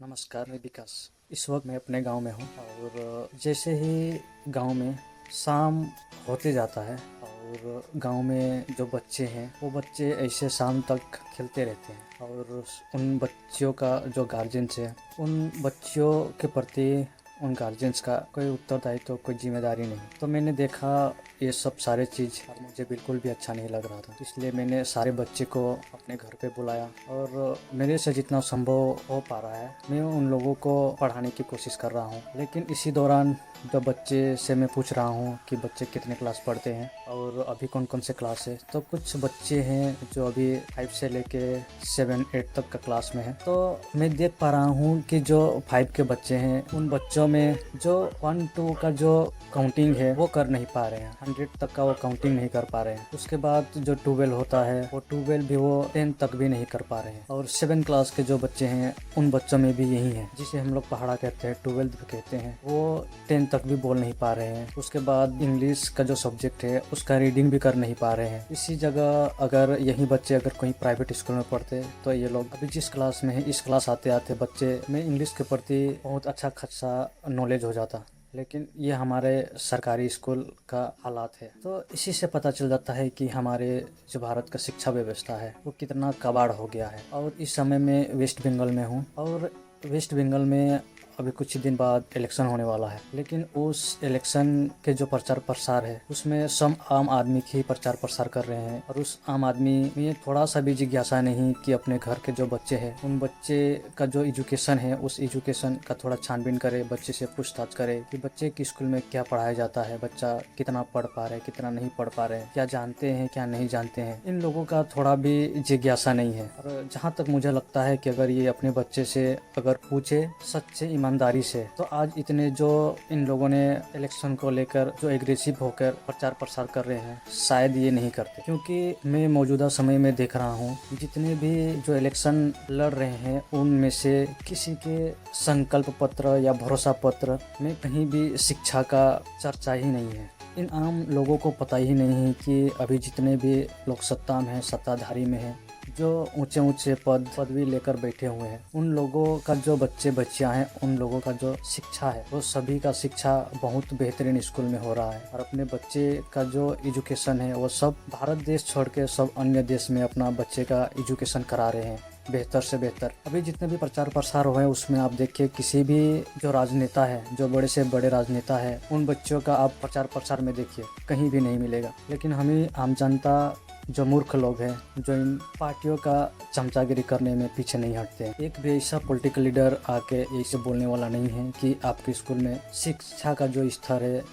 नमस्कार, मैं विकास। इस वक्त मैं अपने गांव में हूं और जैसे ही गांव में शाम होते जाता है और गांव में जो बच्चे हैं वो बच्चे ऐसे शाम तक खेलते रहते हैं और उन बच्चों का जो गार्जियंस है उन बच्चों के प्रति उन गार्जियंस का कोई उत्तरदायित्व तो कोई जिम्मेदारी नहीं। तो मैंने देखा ये सब सारे चीज़ और मुझे बिल्कुल भी अच्छा नहीं लग रहा था, इसलिए मैंने सारे बच्चे को अपने घर पे बुलाया और मेरे से जितना संभव हो पा रहा है मैं उन लोगों को पढ़ाने की कोशिश कर रहा हूँ। लेकिन इसी दौरान जब बच्चे से मैं पूछ रहा हूँ कि बच्चे कितने क्लास पढ़ते हैं और अभी कौन कौन से क्लास है, तो कुछ बच्चे हैं जो अभी 5 से लेके 7-8 तक का क्लास में है। तो मैं देख पा रहा हूँ कि जो 5 के बच्चे हैं उन बच्चों में जो 1-2 का जो काउंटिंग है वो कर नहीं पा रहे हैं, 100 तक का वो काउंटिंग नहीं कर पा रहे हैं। उसके बाद जो 12 होता है वो 12 भी वो 10 तक भी नहीं कर पा रहे हैं। और 7 क्लास के जो बच्चे हैं उन बच्चों में भी यही है, जिसे हम लोग पहाड़ा कहते हैं, 12 भी कहते हैं, वो 10 तक भी बोल नहीं पा रहे हैं। उसके बाद इंग्लिश का जो सब्जेक्ट है उसका रीडिंग भी कर नहीं पा रहे हैं। इसी जगह अगर यही बच्चे अगर कहीं प्राइवेट स्कूल में पढ़ते तो ये लोग अभी जिस क्लास में है इस क्लास आते आते बच्चे में इंग्लिश के प्रति बहुत अच्छा खासा नॉलेज हो जाता। लेकिन ये हमारे सरकारी स्कूल का हालात है। तो इसी से पता चल जाता है कि हमारे जो भारत का शिक्षा व्यवस्था है वो कितना कबाड़ हो गया है। और इस समय मैं वेस्ट बंगाल में हूँ और वेस्ट बंगाल में अभी कुछ ही दिन बाद इलेक्शन होने वाला है। लेकिन उस इलेक्शन के जो प्रचार प्रसार है उसमें सब आम आदमी की प्रचार प्रसार कर रहे हैं और उस आम आदमी में थोड़ा सा भी जिज्ञासा नहीं कि अपने घर के जो बच्चे हैं उन बच्चे का जो एजुकेशन है उस एजुकेशन का थोड़ा छानबीन करे, बच्चे से पूछताछ करे कि बच्चे के स्कूल में क्या पढ़ाया जाता है, बच्चा कितना पढ़ पा रहे, कितना नहीं पढ़ पा रहे, क्या जानते हैं क्या नहीं जानते हैं। इन लोगों का थोड़ा भी जिज्ञासा नहीं है। और जहाँ तक मुझे लगता है कि अगर ये अपने बच्चे से अगर पूछे सच्चे ईमानदारी से तो आज इतने जो इन लोगों ने इलेक्शन को लेकर जो एग्रेसिव होकर प्रचार प्रसार कर रहे हैं शायद ये नहीं करते। क्योंकि मैं मौजूदा समय में देख रहा हूँ जितने भी जो इलेक्शन लड़ रहे हैं उनमें से किसी के संकल्प पत्र या भरोसा पत्र में कहीं भी शिक्षा का चर्चा ही नहीं है। इन आम लोगों को पता ही नहीं है कि अभी जितने भी लोग सत्ता में हैं, सत्ताधारी में हैं, जो ऊंचे ऊंचे पदवी लेकर बैठे हुए हैं, उन लोगों का जो बच्चे बच्चियां हैं उन लोगों का जो शिक्षा है वो सभी का शिक्षा बहुत बेहतरीन स्कूल में हो रहा है। और अपने बच्चे का जो एजुकेशन है वो सब भारत देश छोड़ के सब अन्य देश में अपना बच्चे का एजुकेशन करा रहे हैं बेहतर से बेहतर। अभी जितने भी प्रचार प्रसार हुए हैं उसमें आप देखिए किसी भी जो राजनेता है, जो बड़े से बड़े राजनेता है, उन बच्चों का आप प्रचार प्रसार में देखिए कहीं भी नहीं मिलेगा। लेकिन हमें आम जनता जो मूर्ख लोग हैं जो इन पार्टियों का चमचागिरी करने में पीछे नहीं हटते हैं। एक भी ऐसा पॉलिटिकल लीडर आके ऐसे बोलने वाला नहीं है कि आपके स्कूल में शिक्षा का जो स्तर है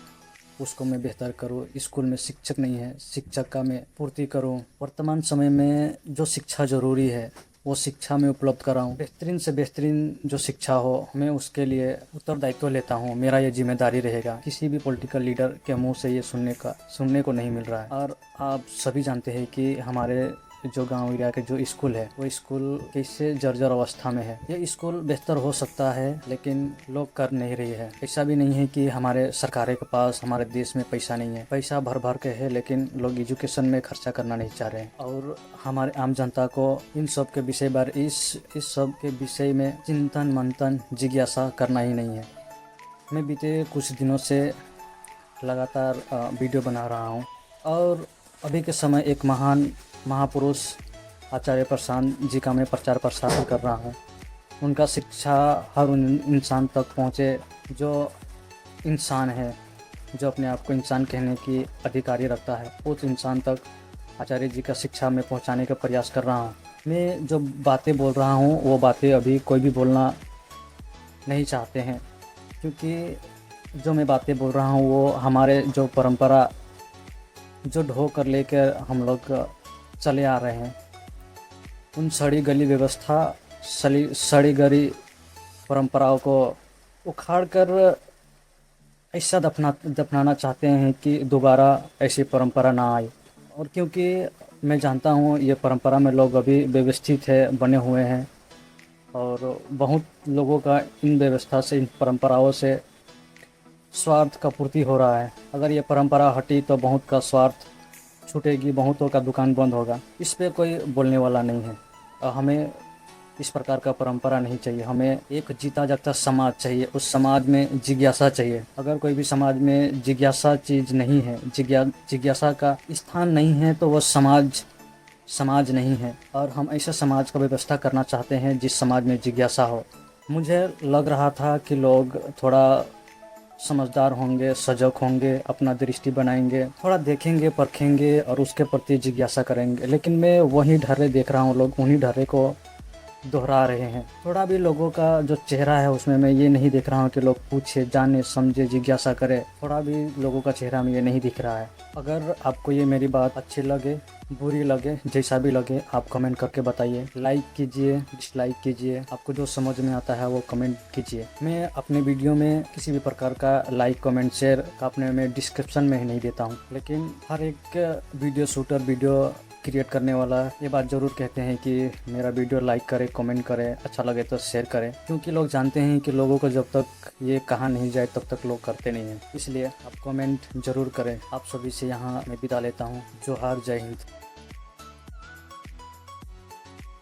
उसको मैं बेहतर करूँ, स्कूल में शिक्षक नहीं है शिक्षक का मैं पूर्ति करूँ। वर्तमान समय में जो शिक्षा जरूरी है वो शिक्षा में उपलब्ध कराऊँ, बेहतरीन से बेहतरीन जो शिक्षा हो मैं उसके लिए उत्तरदायित्व लेता हूँ। मेरा ये जिम्मेदारी रहेगा। किसी भी पॉलिटिकल लीडर के मुंह से ये सुनने को नहीं मिल रहा है। और आप सभी जानते हैं कि हमारे जो गांव एरिया के जो स्कूल है वो स्कूल कैसे जर्जर अवस्था में है। ये स्कूल बेहतर हो सकता है लेकिन लोग कर नहीं रही है। ऐसा भी नहीं है कि हमारे सरकार के पास हमारे देश में पैसा नहीं है, पैसा भर भर के है, लेकिन लोग एजुकेशन में खर्चा करना नहीं चाह रहे हैं। और हमारे आम जनता को इन सब के विषय पर इस सब के विषय में चिंतन मंथन जिज्ञासा करना ही नहीं है। मैं बीते कुछ दिनों से लगातार वीडियो बना रहा हूँ और अभी के समय एक महान महापुरुष आचार्य प्रशांत जी का मैं प्रचार प्रसार कर रहा हूँ। उनका शिक्षा हर उन इंसान तक पहुँचे जो इंसान है, जो अपने आप को इंसान कहने की अधिकारी रखता है, उस इंसान तक आचार्य जी का शिक्षा में पहुँचाने का प्रयास कर रहा हूँ। मैं जो बातें बोल रहा हूँ वो बातें अभी कोई भी बोलना नहीं चाहते हैं, क्योंकि जो मैं बातें बोल रहा हूँ वो हमारे जो परंपरा जो ढो कर लेकर हम लोग चले आ रहे हैं, उन सड़ी गली व्यवस्था सड़ी गली परंपराओं को उखाड़ कर ऐसा दफनाना चाहते हैं कि दोबारा ऐसी परंपरा ना आए। और क्योंकि मैं जानता हूँ ये परंपरा में लोग अभी व्यवस्थित है, बने हुए हैं और बहुत लोगों का इन व्यवस्था से, इन परंपराओं से स्वार्थ का पूर्ति हो रहा है। अगर ये परंपरा हटी तो बहुत का स्वार्थ छूटेगी, बहुतों का दुकान बंद होगा। इस पे कोई बोलने वाला नहीं है। हमें इस प्रकार का परंपरा नहीं चाहिए। हमें एक जीता जागता समाज चाहिए, उस समाज में जिज्ञासा चाहिए। अगर कोई भी समाज में जिज्ञासा चीज़ नहीं है, जिज्ञासा का स्थान नहीं है, तो वह समाज नहीं है। और हम ऐसे समाज का व्यवस्था करना चाहते हैं जिस समाज में जिज्ञासा हो। मुझे लग रहा था कि लोग थोड़ा समझदार होंगे, सजग होंगे, अपना दृष्टि बनाएंगे, थोड़ा देखेंगे, परखेंगे और उसके प्रति जिज्ञासा करेंगे। लेकिन मैं वही ढर्रे देख रहा हूँ, लोग उन्हीं ढर्रे को दोहरा रहे हैं। थोड़ा भी लोगों का जो चेहरा है उसमें मैं ये नहीं देख रहा हूँ कि लोग पूछे, जाने, समझे, जिज्ञासा करे। थोड़ा भी लोगों का चेहरा में ये नहीं दिख रहा है। अगर आपको ये मेरी बात अच्छी लगे, बुरी लगे, जैसा भी लगे, आप कमेंट करके बताइए। लाइक कीजिए, डिसलाइक कीजिए, आपको जो समझ में आता है वो कमेंट कीजिए। मैं अपने वीडियो में किसी भी प्रकार का लाइक, कमेंट, शेयर का अपने में डिस्क्रिप्शन में ही नहीं देता हूँ। लेकिन हर एक वीडियो शूटर, वीडियो क्रिएट करने वाला ये बात ज़रूर कहते हैं कि मेरा वीडियो लाइक करें, कमेंट करें, अच्छा लगे तो शेयर करें। क्योंकि लोग जानते हैं कि लोगों को जब तक ये कहा नहीं जाए तब तक लोग करते नहीं हैं। इसलिए आप कमेंट ज़रूर करें। आप सभी से यहाँ मैं विदा लेता हूँ। जोहार, जय हिंद।